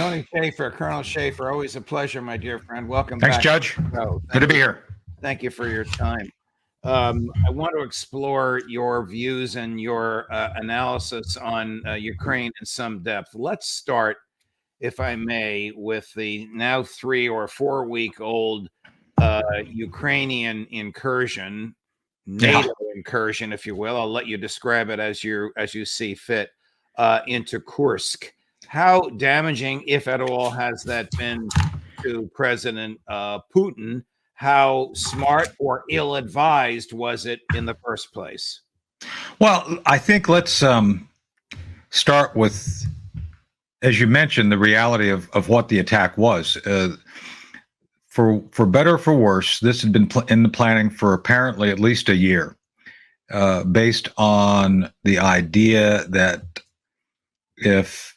Tony Shaffer, Colonel Shaffer, always a pleasure, my dear friend. Welcome Thanks, back. Judge. Good to be here. Thank you for your time. I want to explore your views and your analysis on Ukraine in some depth. Let's start, if I may, with the now 3 or 4 week old Ukrainian incursion, NATO incursion, if you will. I'll let you describe it as you see fit, into Kursk. How damaging, if at all, has that been to President Putin? How smart or ill-advised was it in the first place? Well, I think let's start with, as you mentioned, the reality of what the attack was. For better or for worse, this had been in the planning for apparently at least a year, based on the idea that if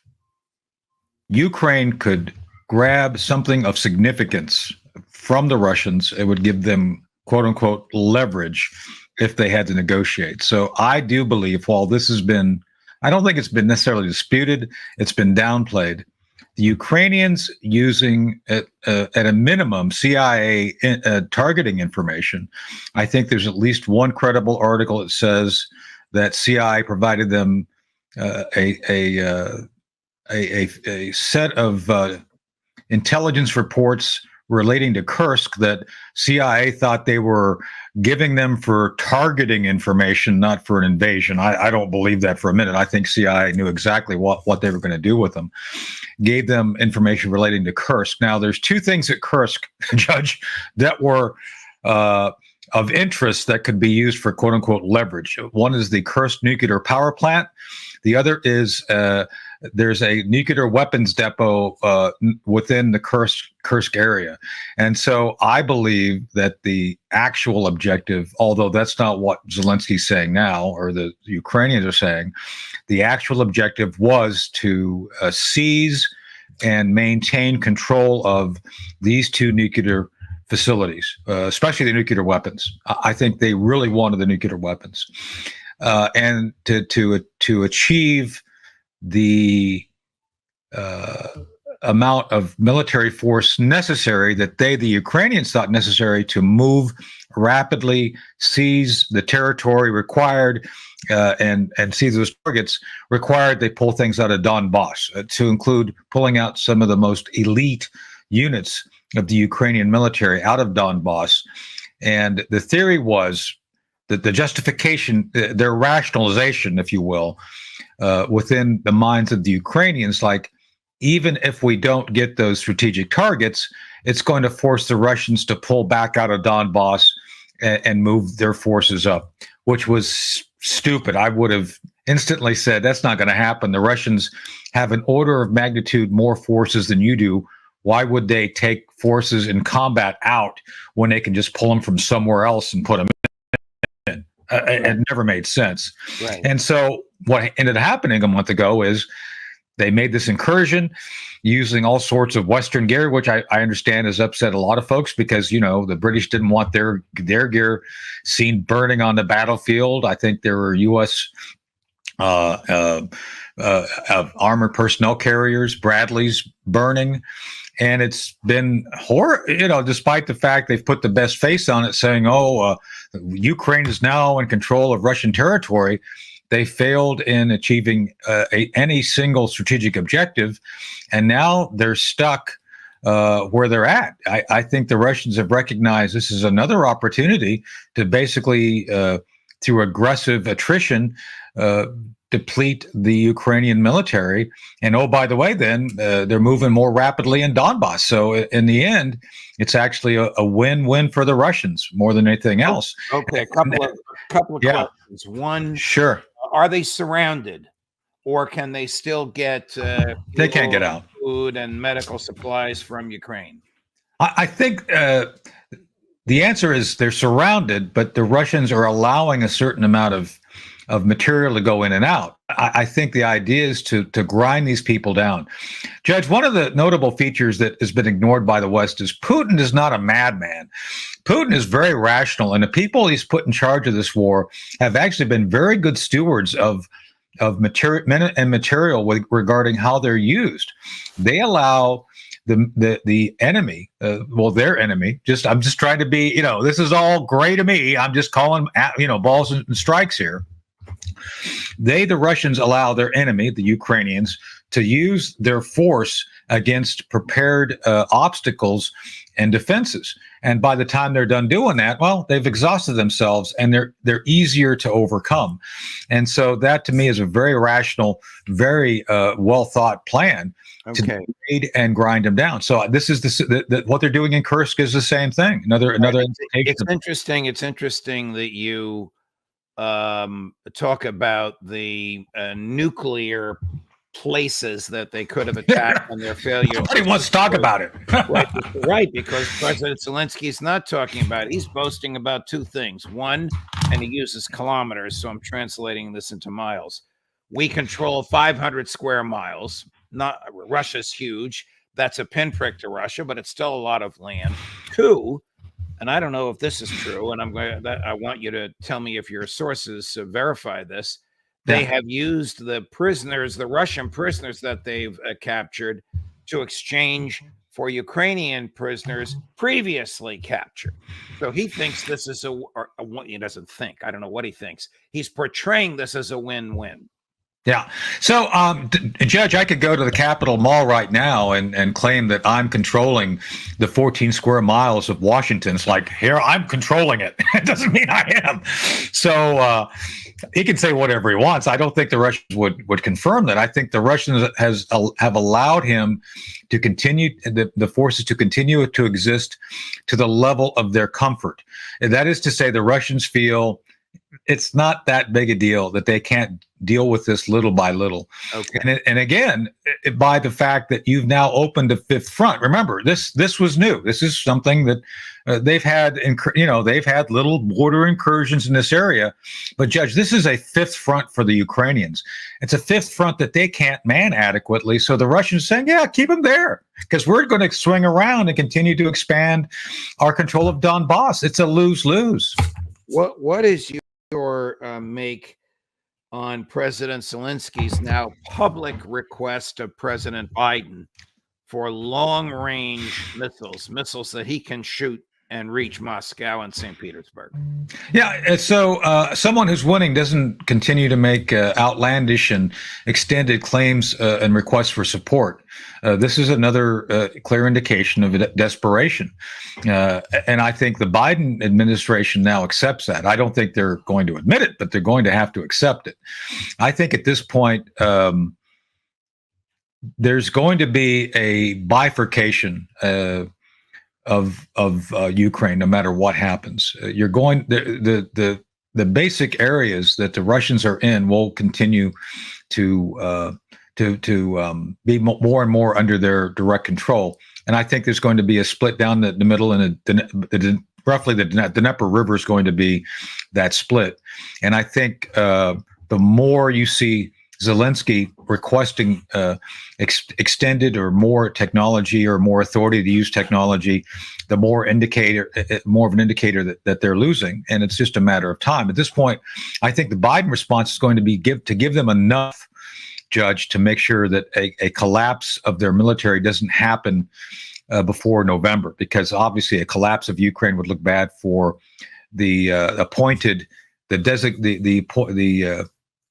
Ukraine could grab something of significance from the Russians, it would give them, quote unquote, leverage if they had to negotiate. So I do believe, while this has been, I don't think it's been necessarily disputed, it's been downplayed. The Ukrainians using, at a minimum, CIA targeting information. I think there's at least one credible article that says that CIA provided them a set of intelligence reports relating to Kursk that CIA thought they were giving them for targeting information, not for an invasion. I don't believe that for a minute. I think CIA knew exactly what they were going to do with them. Gave them information relating to Kursk. Now, there's two things at Kursk, Judge, that were of interest that could be used for quote unquote leverage. One is the Kursk nuclear power plant. The other is there's a nuclear weapons depot within the Kursk area. And so I believe that the actual objective, although that's not what Zelensky's saying now, or the Ukrainians are saying, the actual objective was to seize and maintain control of these two nuclear facilities, especially the nuclear weapons. I think they really wanted the nuclear weapons. And to achieve the amount of military force necessary that the Ukrainians thought necessary to move rapidly, seize the territory required, and seize those targets required, they pull things out of Donbass, to include pulling out some of the most elite units of the Ukrainian military out of Donbass. And the theory was that the justification, their rationalization, if you will, within the minds of the Ukrainians, like, even if we don't get those strategic targets, it's going to force the Russians to pull back out of Donbass and move their forces up, which was stupid. I would have instantly said, that's not going to happen. The Russians have an order of magnitude more forces than you do. Why would they take forces in combat out when they can just pull them from somewhere else and put them in? It never made sense. Right. And so what ended up happening a month ago is they made this incursion using all sorts of Western gear, which I understand has upset a lot of folks because, you know, the British didn't want their gear seen burning on the battlefield. I think there were U.S. Armored personnel carriers, Bradleys, burning. And it's been horrible, you know, despite the fact they've put the best face on it, saying, Ukraine is now in control of Russian territory. They failed in achieving any single strategic objective, and now they're stuck where they're at. I think the Russians have recognized this is another opportunity to basically, through aggressive attrition, deplete the Ukrainian military. And oh, by the way, then they're moving more rapidly in Donbass. So in the end, it's actually a win-win for the Russians more than anything else. Okay, a couple of questions. One, sure. Are they surrounded, or can they still get they can't get out, food and medical supplies from Ukraine? I think the answer is they're surrounded, but the Russians are allowing a certain amount of material to go in and out. I think the idea is to grind these people down. Judge, one of the notable features that has been ignored by the West is Putin is not a madman. Putin is very rational, and the people he's put in charge of this war have actually been very good stewards of of material regarding how they're used. They allow the enemy, their enemy. I'm just trying to be, this is all gray to me. I'm just calling, balls and strikes here. The Russians allow their enemy, the Ukrainians, to use their force against prepared obstacles and defenses. And by the time they're done doing that, well, they've exhausted themselves and they're easier to overcome. And so that to me is a very rational, very well thought plan to raid and grind them down. So this is what they're doing in Kursk is the same thing. Another. It's interesting. It's interesting that you talk about the nuclear places that they could have attacked and their failure. Nobody wants to talk about it. right, because President Zelensky is not talking about it. He's boasting about two things. One, and he uses kilometers, so I'm translating this into miles. We control 500 square miles. Not Russia's huge. That's a pinprick to Russia, but it's still a lot of land. Two, and I don't know if this is true, and I want you to tell me if your sources verify this. They have used the Russian prisoners that they've captured to exchange for Ukrainian prisoners previously captured. So he thinks this is he doesn't think. I don't know what he thinks. He's portraying this as a win-win. Yeah. So, Judge, I could go to the Capitol Mall right now and claim that I'm controlling the 14 square miles of Washington. It's like, here, I'm controlling it. It doesn't mean I am. So he can say whatever he wants. I don't think the Russians would confirm that. I think the Russians have allowed him to continue, the forces to continue to exist to the level of their comfort. And that is to say, the Russians feel it's not that big a deal that they can't deal with this little by little. Okay. And again, by the fact that you've now opened a fifth front. Remember, this was new. This is something that they've had. They've had little border incursions in this area. But Judge, this is a fifth front for the Ukrainians. It's a fifth front that they can't man adequately. So the Russians saying, yeah, keep them there because we're going to swing around and continue to expand our control of Donbass. It's a lose-lose. What is your make on President Zelensky's now public request of President Biden for long-range missiles that he can shoot and reach Moscow and St. Petersburg? Yeah, so someone who's winning doesn't continue to make outlandish and extended claims and requests for support. This is another clear indication of desperation. And I think the Biden administration now accepts that. I don't think they're going to admit it, but they're going to have to accept it. I think at this point, there's going to be a bifurcation of Ukraine, no matter what happens. You're going the basic areas that the Russians are in will continue to be more and more under their direct control. And I think there's going to be a split down the middle, and roughly the Dnieper River is going to be that split. And I think the more you see Zelensky requesting extended or more technology or more authority to use technology, the more of an indicator that they're losing, and it's just a matter of time. At this point, I think the Biden response is going to be to give them enough, Judge, to make sure that a collapse of their military doesn't happen before November, because obviously a collapse of Ukraine would look bad for the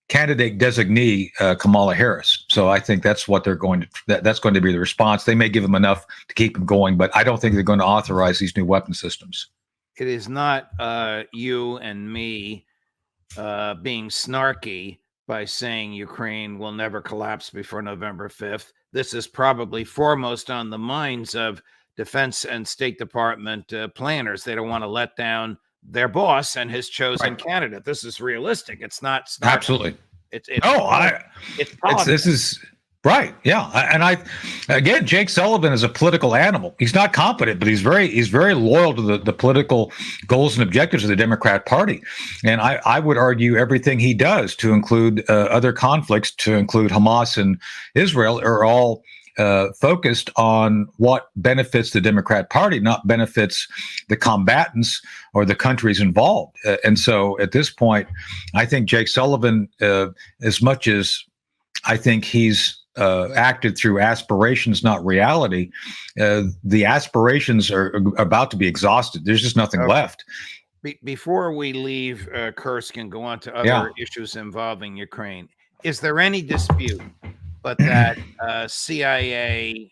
candidate designee Kamala Harris. So I think that's what they're going to. That's going to be the response. They may give them enough to keep them going, but I don't think they're going to authorize these new weapon systems. It is not you and me being snarky by saying Ukraine will never collapse before November 5th. This is probably foremost on the minds of Defense and State Department planners. They don't want to let down their boss and his chosen candidate. This is realistic. It's not absolutely. It's this is right. Yeah. And again, Jake Sullivan is a political animal. He's not competent, but he's very loyal to the political goals and objectives of the Democrat Party. And I would argue everything he does, to include other conflicts, to include Hamas and Israel, are all focused on what benefits the Democrat Party, not benefits the combatants or the countries involved. And so at this point, I think Jake Sullivan, as much as I think he's acted through aspirations, not reality, the aspirations are about to be exhausted. There's just nothing left. Before we leave Kursk and go on to other issues involving Ukraine, is there any dispute but that CIA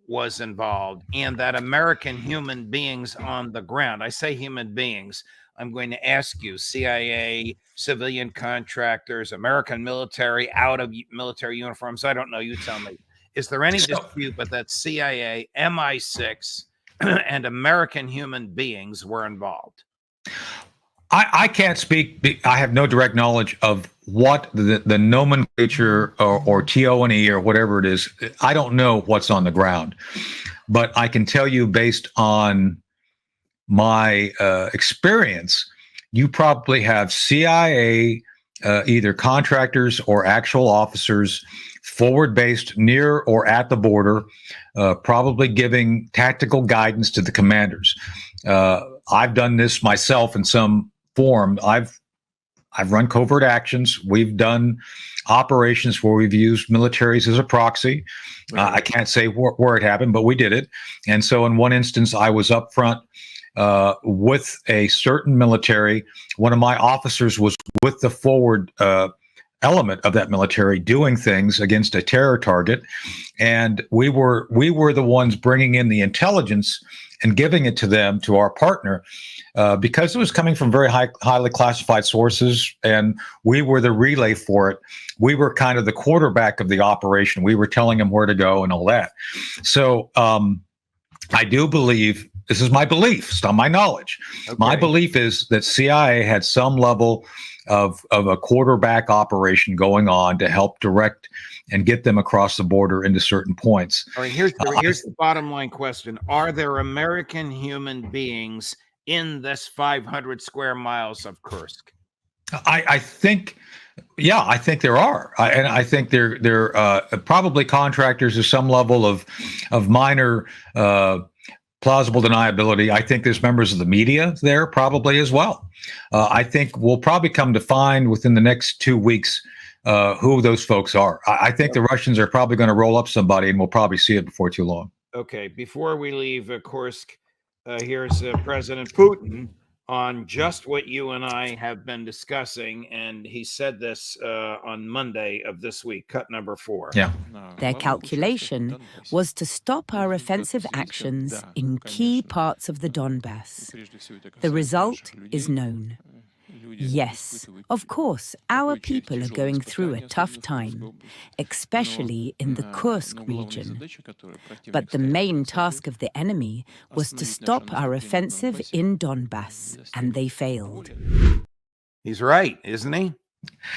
was involved and that American human beings on the ground, I say human beings, I'm going to ask you, CIA, civilian contractors, American military, out of military uniforms, I don't know, you tell me. Is there any dispute but that CIA, MI6, and American human beings were involved? I can't speak. I have no direct knowledge of what the nomenclature or TO&E or whatever it is. I don't know what's on the ground, but I can tell you based on my experience, you probably have CIA, either contractors or actual officers, forward-based near or at the border, probably giving tactical guidance to the commanders. I've done this myself in some form. I've run covert actions. We've done operations where we've used militaries as a proxy. I can't say where it happened, but we did it. And so in one instance, I was up front with a certain military. One of my officers was with the forward element of that military doing things against a terror target. And we were the ones bringing in the intelligence and giving it to them, to our partner, because it was coming from very highly classified sources, and we were the relay for it. We were kind of the quarterback of the operation. We were telling them where to go and all that. So I do believe, this is my belief, it's not my knowledge. Okay. My belief is that CIA had some level of a quarterback operation going on to help direct and get them across the border into certain points. All right, here's the bottom line question. Are there American human beings in this 500 square miles of Kursk? I think, yeah, I think there are. And I think they're probably contractors of some level of minor plausible deniability. I think there's members of the media there probably as well. I think we'll probably come to find within the next 2 weeks who those folks are. I think the Russians are probably going to roll up somebody, and we'll probably see it before too long. Okay, before we leave Kursk, here's President Putin on just what you and I have been discussing, and he said this on Monday of this week, cut number 4. Yeah. Their calculation was to stop our offensive actions in key parts of the Donbass. The result is known. Yes, of course, our people are going through a tough time, especially in the Kursk region. But the main task of the enemy was to stop our offensive in Donbass, and they failed. He's right, isn't he?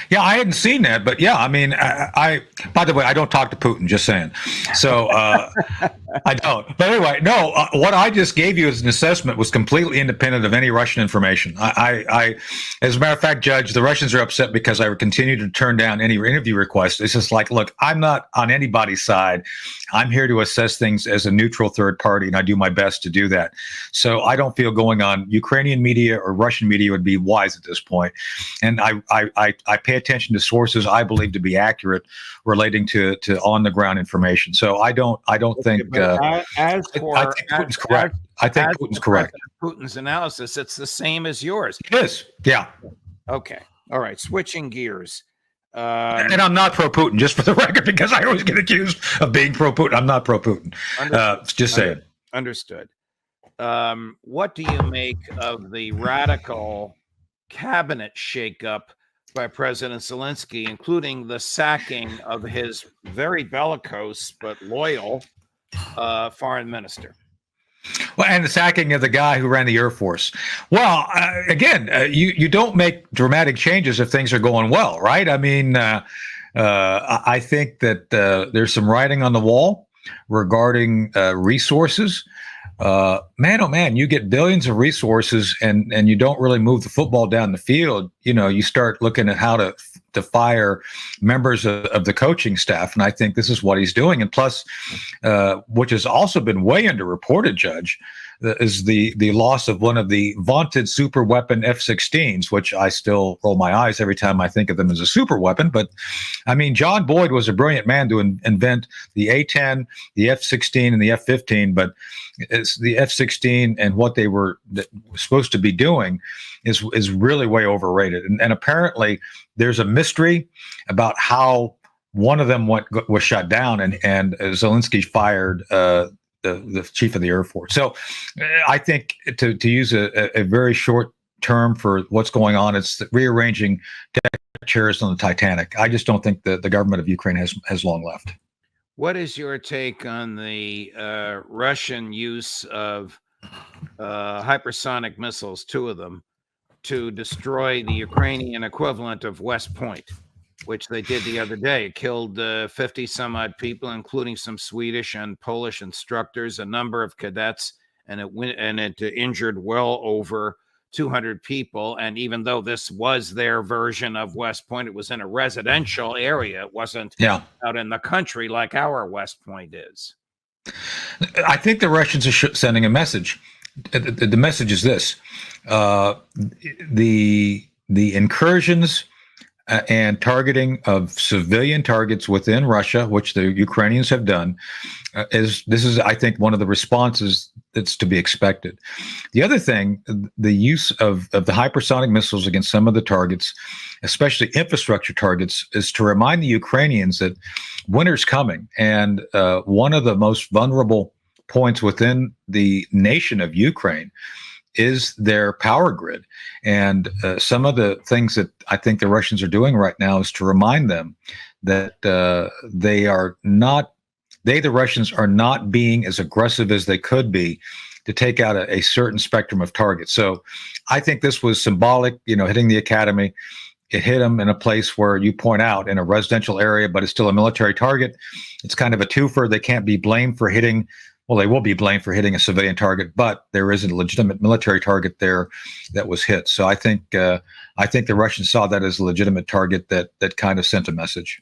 Yeah, I hadn't seen that, but yeah, I mean, I by the way, I don't talk to Putin, just saying. So I don't. But anyway, no, what I just gave you as an assessment was completely independent of any Russian information. I as a matter of fact, Judge, the Russians are upset because I continue to turn down any interview requests. It's just like, look, I'm not on anybody's side. I'm here to assess things as a neutral third party, and I do my best to do that. So I don't feel going on Ukrainian media or Russian media would be wise at this point. And I pay attention to sources I believe to be accurate relating to on the ground information. So I don't think I think Putin's correct. I think Putin's correct. Putin's analysis, it's the same as yours. It is. Yeah. Okay. All right. Switching gears. And I'm not pro-Putin, just for the record, because I always get accused of being pro-Putin. I'm not pro-Putin. Just saying. Understood. What do you make of the radical cabinet shakeup by President Zelensky, including the sacking of his very bellicose but loyal foreign minister? Well, and the sacking of the guy who ran the Air Force. Well, again, you don't make dramatic changes if things are going well, right? I mean, I think that there's some writing on the wall regarding resources. Man, oh man, you get billions of resources and you don't really move the football down the field. You know, you start looking at how to to fire members of the coaching staff, and I think this is what he's doing. And plus, which has also been way underreported, Judge, is the loss of one of the vaunted super weapon F-16s, which I still roll my eyes every time I think of them as a super weapon. But I mean, John Boyd was a brilliant man to invent the A-10, the F-16, and the F-15. But it's the F-16 and what they were supposed to be doing is really way overrated. And apparently there's a mystery about how one of them was shut down, and Zelensky fired the chief of the Air Force. So I think to use a very short term for what's going on, it's rearranging deck chairs on the Titanic. I just don't think the government of Ukraine has long left. What is your take on the Russian use of hypersonic missiles, 2 of them, to destroy the Ukrainian equivalent of West Point, which they did the other day? It killed 50 some odd people, including some Swedish and Polish instructors, a number of cadets, and it injured well over 200 people. And even though this was their version of West Point, it was in a residential area. It wasn't out in the country like our West Point is. I think the Russians are sending a message. The message is this: the incursions and targeting of civilian targets within Russia, which the Ukrainians have done, is I think one of the responses that's to be expected. The other thing, the use of the hypersonic missiles against some of the targets, especially infrastructure targets, is to remind the Ukrainians that winter's coming, and one of the most vulnerable points within the nation of Ukraine is their power grid. And some of the things that I think the Russians are doing right now is to remind them that the Russians are not being as aggressive as they could be to take out a certain spectrum of targets. So I think this was symbolic, hitting the academy. It hit them in a place where you point out in a residential area, but it's still a military target. It's kind of a twofer. They can't be blamed for hitting. Well, they will be blamed for hitting a civilian target, but there is a legitimate military target there that was hit. So I think the Russians saw that as a legitimate target that kind of sent a message.